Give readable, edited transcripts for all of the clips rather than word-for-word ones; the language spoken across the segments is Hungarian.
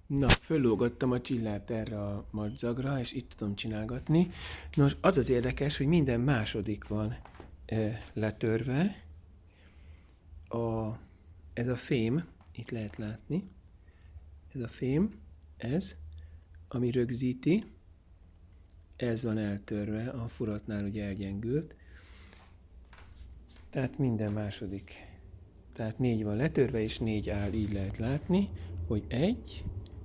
Na, föllógattam a csillát erre a madzagra, és itt tudom csinálgatni. Nos, az az érdekes, hogy minden második van letörve. Ez a fém, itt lehet látni, ez a fém, ez, ami rögzíti, ez van eltörve, a furatnál ugye elgyengült. Tehát minden második. Tehát 4 van letörve, és 4 áll, így lehet látni, hogy 1,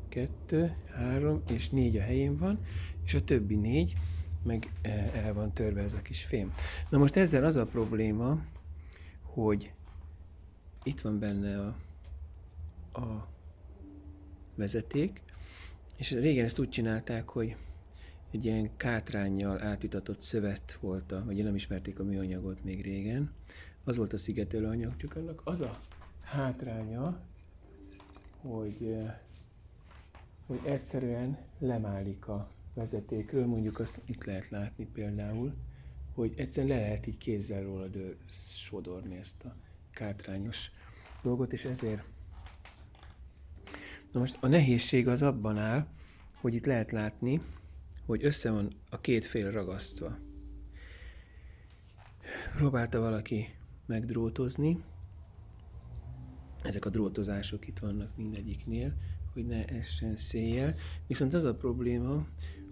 2, 3 és 4 a helyén van, és a többi 4 meg el van törve ez a kis fém. Na most ezzel az a probléma, hogy itt van benne a vezeték, és régen ezt úgy csinálták, hogy egy ilyen kátránnyal átitatott szövet volt, vagy nem ismerték a műanyagot még régen. Az volt a szigetelő anyag, csak annak az a hátránya, hogy egyszerűen lemálik a vezetékről, mondjuk azt itt lehet látni például, hogy egyszerűen le lehet így kézzel róla sodorni ezt a kátrányos dolgot, és ezért... Na most a nehézség az abban áll, hogy itt lehet látni, hogy össze van a két fél ragasztva. Próbálta valaki megdrótozni, ezek a drótozások itt vannak mindegyiknél, hogy ne essen széjjel. Viszont az a probléma,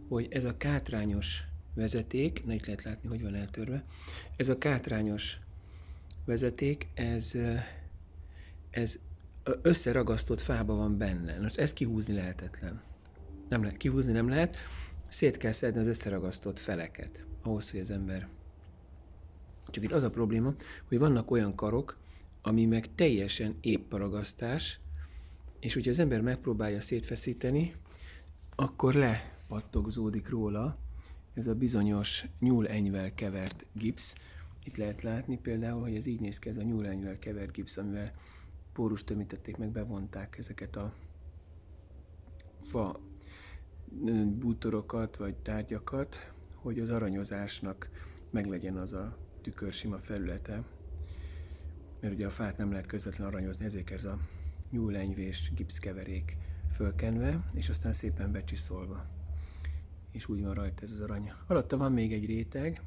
hogy ez a kátrányos vezeték, na itt lehet látni, hogy van eltörve, ez a kátrányos vezeték, ez összeragasztott fába van benne. Most ezt kihúzni lehetetlen. Kihúzni nem lehet, szét kell szedni az összeragasztott feleket, ahhoz, hogy az ember... Csak itt az a probléma, hogy vannak olyan karok, ami meg teljesen épp a ragasztás, és hogyha az ember megpróbálja szétfeszíteni, akkor lepattogzódik róla ez a bizonyos nyúlenyvel kevert gipsz. Itt lehet látni például, hogy ez így néz ki, ez a nyúlenyvel kevert gipsz, amivel pórust tömítették meg, bevonták ezeket a fa bútorokat vagy tárgyakat, hogy az aranyozásnak meglegyen az a tükörsima felülete, mert ugye a fát nem lehet közvetlenül aranyozni, ezért ez a nyúlenyvés gipszkeverék fölkenve, és aztán szépen becsiszolva. És úgy van rajta ez az arany. Alatta van még egy réteg,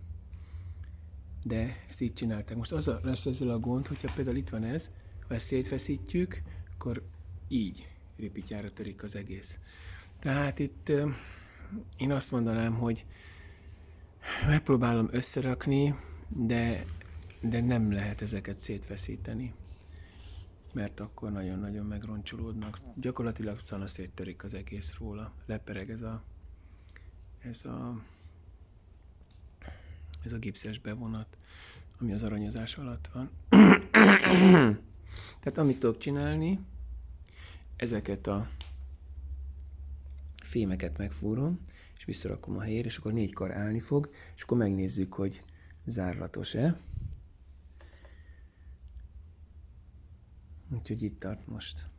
de ezt így csinálták. Most az lesz ezzel a gond, hogyha például itt van ez, ha ezt szétfeszítjük, akkor így ripityára törik az egész. Tehát itt én azt mondanám, hogy megpróbálom összerakni, de nem lehet ezeket szétfeszíteni, mert akkor nagyon-nagyon megroncsolódnak. Gyakorlatilag szana széttörik az egész róla. Lepereg ez a gipszes bevonat, ami az aranyozás alatt van. Tehát amit tudok csinálni, ezeket a fémeket megfúrom, és visszarakom a helyére, és akkor 4 kar állni fog, és akkor megnézzük, hogy zárlatos-e. Úgyhogy itt tart most.